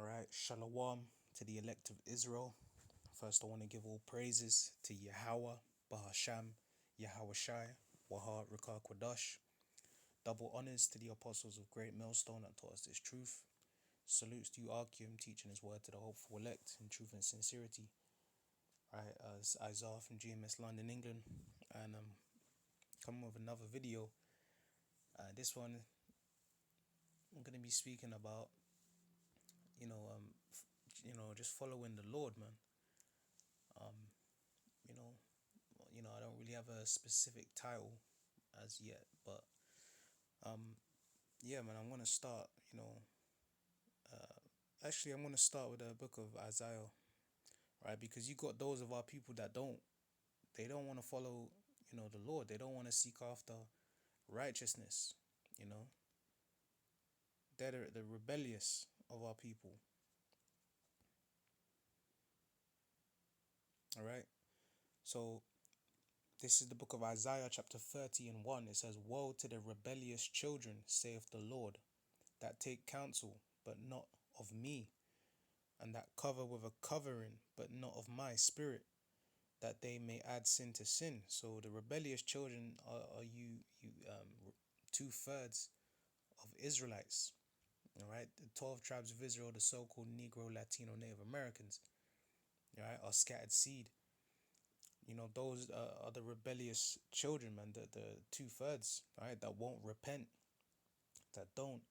All right, Shalom to the elect of Israel. First, I want to give all praises to Yahweh, Bahasham, Yahweh Shai, Wahar, Rakar Kwadash. Double honors to the apostles of Great Millstone that taught us this truth. Salutes to you, Archeum, teaching his word to the hopeful elect in truth and sincerity. All right, it's Isaiah from GMS London, England, and I'm coming with another video. This one, I'm going to be speaking about, you know, um, just following the Lord, man. You know, I don't really have a specific title as yet, but yeah, man, I'm gonna start. Actually, I'm gonna start with the book of Isaiah, right? Because you got those of our people that they don't want to follow, the Lord. They don't want to seek after righteousness. You know, they're the rebellious of our people. All right. So this is the book of Isaiah, chapter 30:1. It says, "Woe to the rebellious children, saith the Lord, that take counsel, but not of me, and that cover with a covering, but not of my spirit, that they may add sin to sin." So the rebellious children are you 2/3 of Israelites. All right, the 12 tribes of Israel, the so-called Negro, Latino, Native Americans, all right, are scattered seed. Those are the rebellious children, man. The 2/3, all right, that won't repent, that don't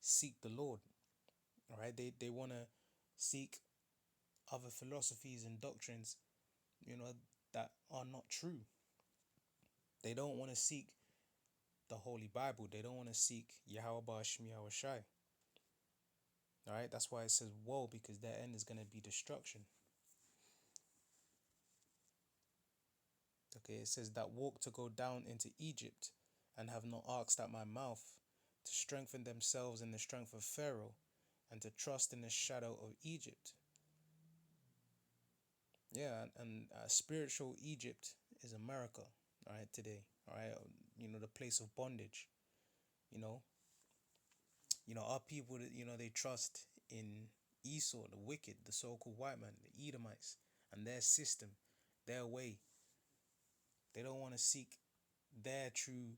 seek the Lord. All right, they want to seek other philosophies and doctrines, you know, that are not true. They don't want to seek the Holy Bible. They don't want to seek Yahweh Ba'ashim Yahweh Shai. All right, that's why it says woe, because their end is going to be destruction. Okay, it says that walk to go down into Egypt and have not asked at my mouth, to strengthen themselves in the strength of Pharaoh and to trust in the shadow of Egypt. Yeah, and spiritual Egypt is America, all right, today, all right, the place of bondage. You know, our people that they trust in Esau, the wicked, the so-called white man, the Edomites, and their system, their way. They don't want to seek their true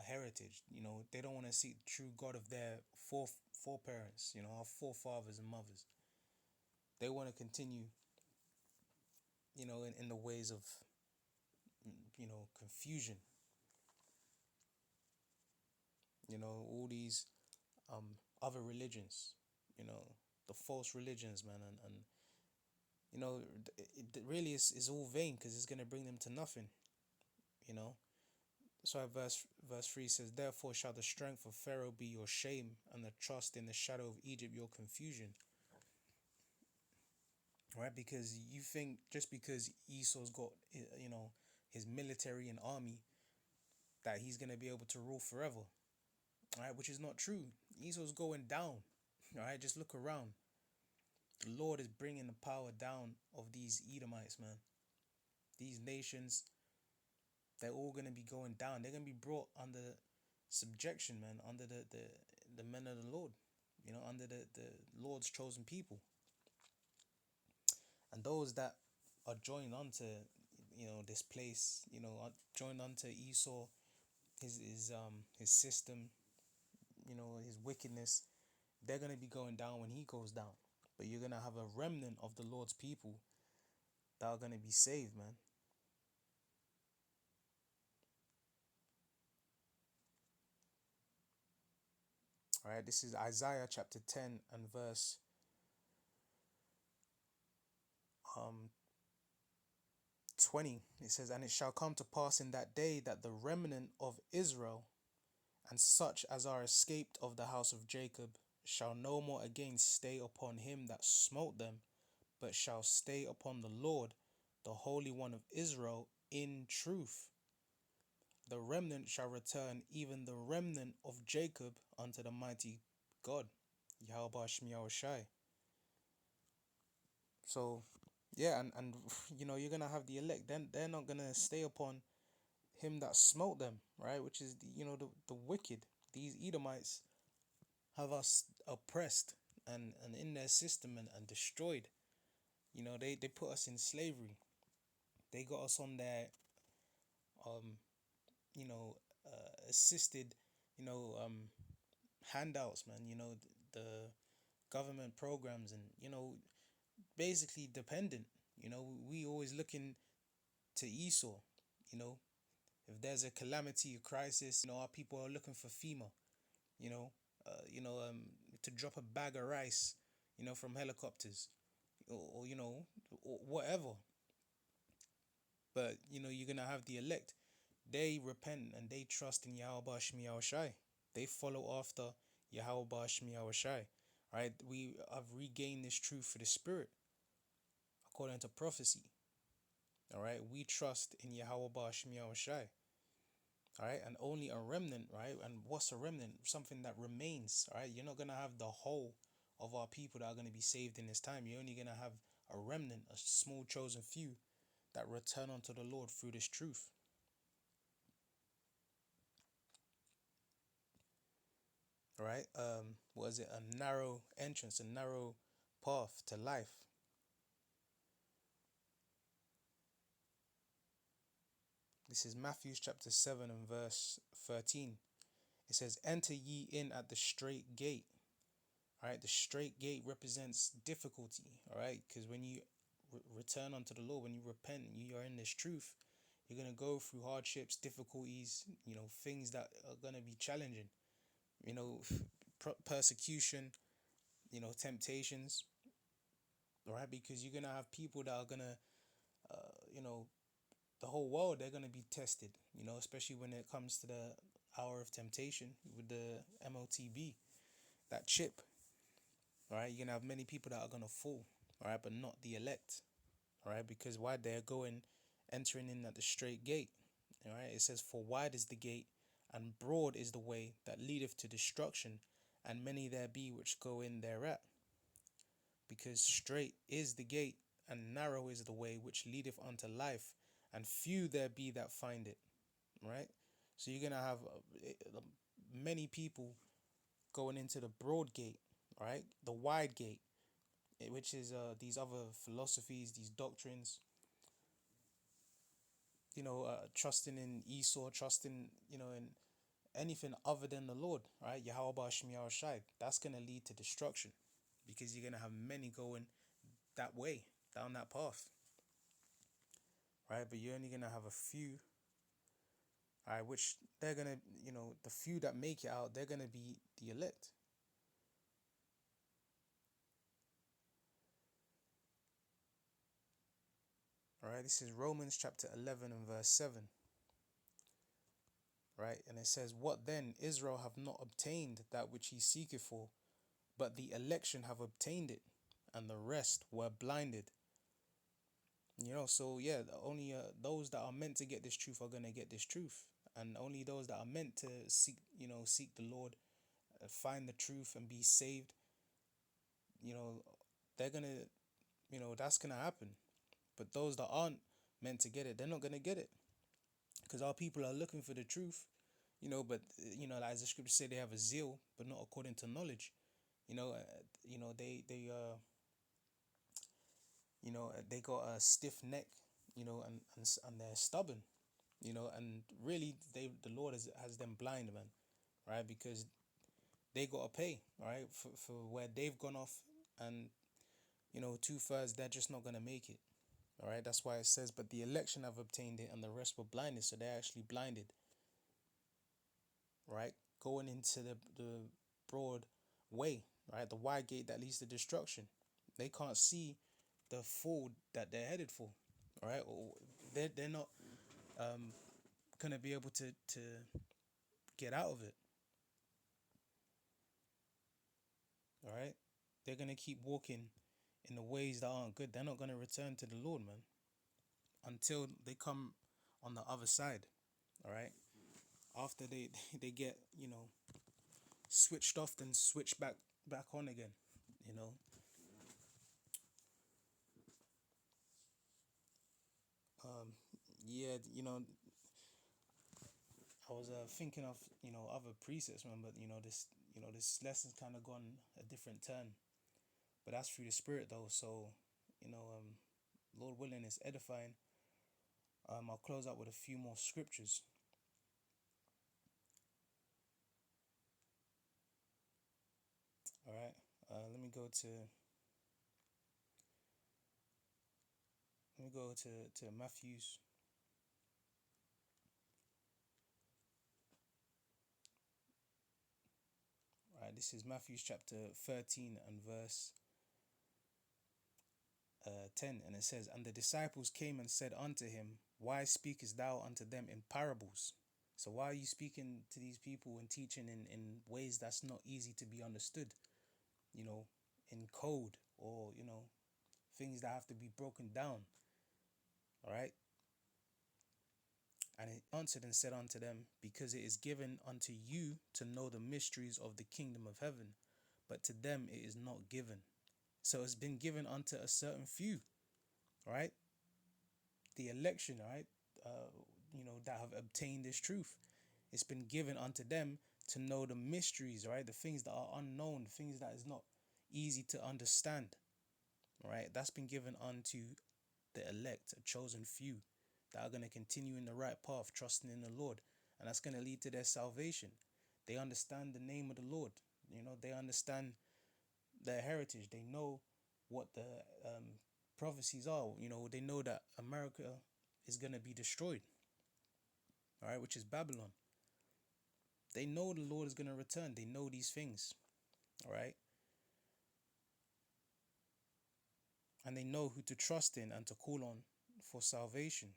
heritage. They don't want to seek the true God of their foreparents. Our forefathers and mothers. They want to continue, in the ways of, confusion. All these other religions. The false religions, man, and it really is all vain, because it's going to bring them to nothing. So verse 3 says, "Therefore shall the strength of Pharaoh be your shame, and the trust in the shadow of Egypt your confusion." Right? Because you think just because Esau's got his military and army, that he's going to be able to rule forever. All right, which is not true. Esau's going down. All right, just look around. The Lord is bringing the power down of these Edomites, man. These nations, they're all going to be going down. They're going to be brought under subjection, man, under the men of the Lord, under the Lord's chosen people. And those that are joined onto, this place, are joined onto Esau, his system, his wickedness, they're going to be going down when he goes down. But you're going to have a remnant of the Lord's people that are going to be saved, man. All right, this is Isaiah chapter 10 and verse 20. It says, "And it shall come to pass in that day that the remnant of Israel and such as are escaped of the house of Jacob shall no more again stay upon him that smote them, but shall stay upon the Lord, the Holy One of Israel, in truth. The remnant shall return, even the remnant of Jacob, unto the mighty God, Yahweh Ba'ashim Yahweh Shai." So, yeah, and you're gonna have the elect. Then they're not gonna stay upon him that smote them, right? Which is the wicked. These Edomites have us oppressed and in their system and destroyed. They put us in slavery. They got us on their um you know assisted you know handouts, man. The government programs, and basically dependent. We always looking to Esau. you know if there's a calamity, a crisis, our people are looking for FEMA. you know to drop a bag of rice, from helicopters, or whatever. But you're gonna have the elect. They repent and they trust in Yahweh Shmi Shai. They follow after Yahweh Shmi Shai. Right? We have regained this truth for the spirit according to prophecy. All right, we trust in Yahweh Shmi Shai. All right, and only a remnant, right? And what's a remnant? Something that remains. All right, you're not gonna have the whole of our people that are gonna be saved in this time. You're only gonna have a remnant, a small chosen few that return unto the Lord through this truth. All right, what is it? A narrow entrance, a narrow path to life. This is Matthew chapter 7 and verse 13. It says, "Enter ye in at the straight gate." All right, the straight gate represents difficulty. All right, because when you return unto the Lord, when you repent, you are in this truth. You're gonna go through hardships, difficulties, things that are gonna be challenging. You know, persecution, temptations. All right, because you're gonna have people that are gonna, you know, the whole world, they're gonna be tested. Especially when it comes to the hour of temptation with the MOTB, that chip. All right, you're gonna have many people that are gonna fall. All right, but not the elect. All right, because why? They're going, entering in at the straight gate. All right, it says, "For wide is the gate, and broad is the way that leadeth to destruction, and many there be which go in thereat. Because straight is the gate, and narrow is the way which leadeth unto life, and few there be that find it." Right? So you're gonna have many people going into the broad gate, right? The wide gate, which is these other philosophies, these doctrines. Trusting in Esau, trusting in anything other than the Lord, right? Yahweh Shemi Shai. That's gonna lead to destruction, because you're gonna have many going that way, down that path, right? But you're only gonna have a few, all right, which they're gonna, the few that make it out, they're gonna be the elect. All right, this is Romans chapter 11 and verse 7, right? And it says, "What then? Israel have not obtained that which he seeketh for, but the election have obtained it, and the rest were blinded." So yeah, only those that are meant to get this truth are gonna get this truth, and only those that are meant to seek the Lord, find the truth, and be saved. You know, they're gonna, that's gonna happen. But those that aren't meant to get it, they're not gonna get it, because our people are looking for the truth. But like as the scriptures say, they have a zeal, but not according to knowledge. They got a stiff neck, and they're stubborn, and really the Lord has them blind, man, right? Because they gotta pay, right, for where they've gone off, and 2/3 they're just not gonna make it. All right, that's why it says, "But the election have obtained it, and the rest were blinded." So they're actually blinded, right? Going into the broad way, right? The wide gate that leads to destruction. They can't see the fall that they're headed for, all right? Or they're not gonna be able to get out of it, all right? They're gonna keep walking in the ways that aren't good. They're not gonna return to the Lord, man, until they come on the other side, all right? After they they get switched off, then switch back on again, you know. Um, yeah, I was thinking of other presets, man, but this lesson's kind of gone a different turn. but that's through the Spirit though. So, you know, Lord willing, it's edifying. I'll close out with a few more scriptures. All right. Let me go to Matthew's. All right, this is Matthew's chapter 13 and verse 10, and it says, "And the disciples came and said unto him, Why speakest thou unto them in parables?" So why are you speaking to these people and teaching in ways that's not easy to be understood? You know, in code, or, you know, things that have to be broken down. All right. And he answered and said unto them, Because it is given unto you to know the mysteries of the kingdom of heaven, but to them it is not given. So it's been given unto a certain few, right? The election, right? You know, that have obtained this truth. It's been given unto them to know the mysteries, right? The things that are unknown, the things that is not easy to understand, right? That's been given unto the elect, a chosen few that are going to continue in the right path, trusting in the Lord. And that's going to lead to their salvation. They understand the name of the Lord. You know, they understand their heritage. They know what the prophecies are. You know, they know that America is going to be destroyed, all right, which is Babylon. They know the Lord is going to return. They know these things, all right? And they know who to trust in and to call on for salvation,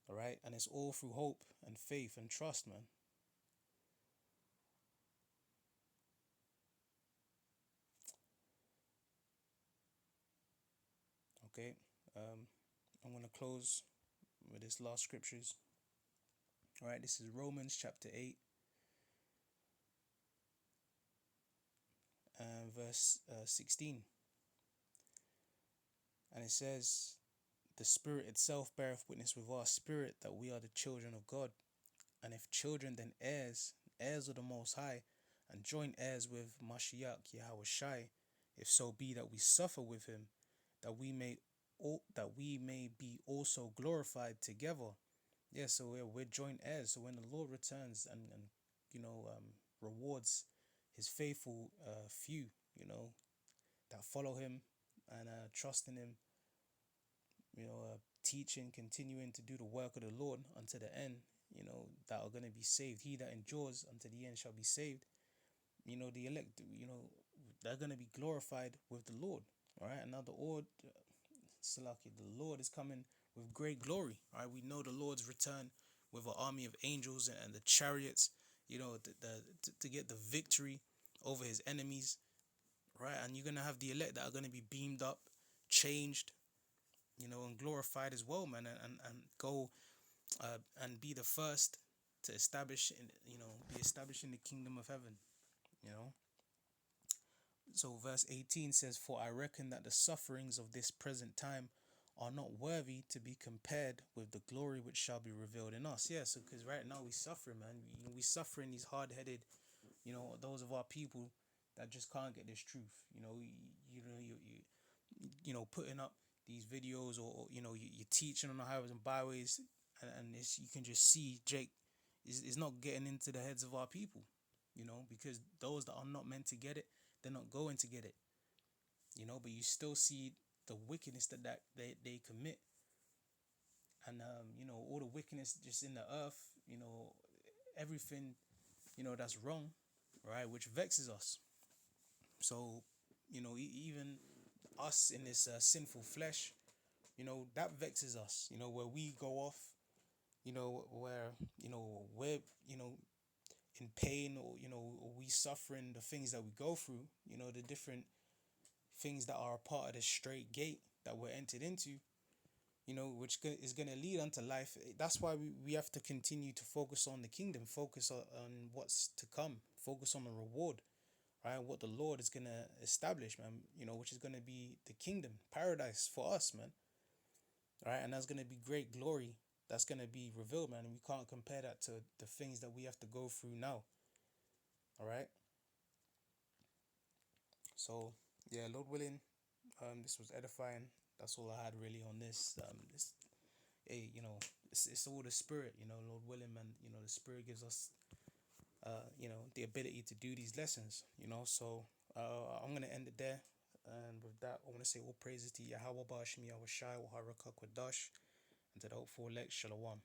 all right? And it's all through hope and faith and trust, man. Okay, I'm going to close with this last scriptures. All right, this is Romans chapter 8 and verse 16. And it says, "The Spirit itself beareth witness with our spirit that we are the children of God. And if children, then heirs, heirs of the Most High, and joint heirs with Mashiach Yahweh Shai, if so be that we suffer with him, that we may be also glorified together." Yeah, so we're joint heirs. So when the Lord returns and you know, rewards his faithful few, you know, that follow him and trust in him, you know, teaching, continuing to do the work of the Lord unto the end, you know, that are going to be saved. He that endures unto the end shall be saved. You know, the elect, you know, they're going to be glorified with the Lord. All right. And now the Lord is coming with great glory. All right. We know the Lord's return with an army of angels and the chariots, you know, to get the victory over his enemies. Right. And you're going to have the elect that are going to be beamed up, changed, you know, and glorified as well, man, and go and be the first to establish, be established in the kingdom of heaven, you know. So verse 18 says, "For I reckon that the sufferings of this present time are not worthy to be compared with the glory which shall be revealed in us." Yeah, so because right now we suffer, man. You know, we suffering these hard-headed, you know, those of our people that just can't get this truth. You know, you know, putting up these videos, or you know, you're teaching on the highways and byways, and it's, you can just see Jake is not getting into the heads of our people, you know, because those that are not meant to get it, they're not going to get it, you know. But you still see the wickedness that they commit, and you know, all the wickedness just in the earth, you know, everything, you know, that's wrong, right, which vexes us. So, you know, even us in this sinful flesh, you know, that vexes us, you know, where we go off, you know, where, you know, we're, you know, in pain, or, you know, we suffering the things that we go through, you know, the different things that are a part of the straight gate that we're entered into, you know, which is going to lead unto life. That's why we have to continue to focus on the kingdom, focus on what's to come, focus on the reward, right? What the Lord is going to establish, man, you know, which is going to be the kingdom, paradise for us, man. All right. And that's going to be great glory that's going to be revealed, man. And we can't compare that to the things that we have to go through now. All right. So yeah, Lord willing, this was edifying. That's all I had really on this. This, hey, it's all the spirit, Lord willing, man. The spirit gives us, the ability to do these lessons, So I'm gonna end it there. And with that, I want to say all praises to Yahweh Bashmi Yahweh Shai, Waharaka Kwadash, and to the hopeful elect, Shalom.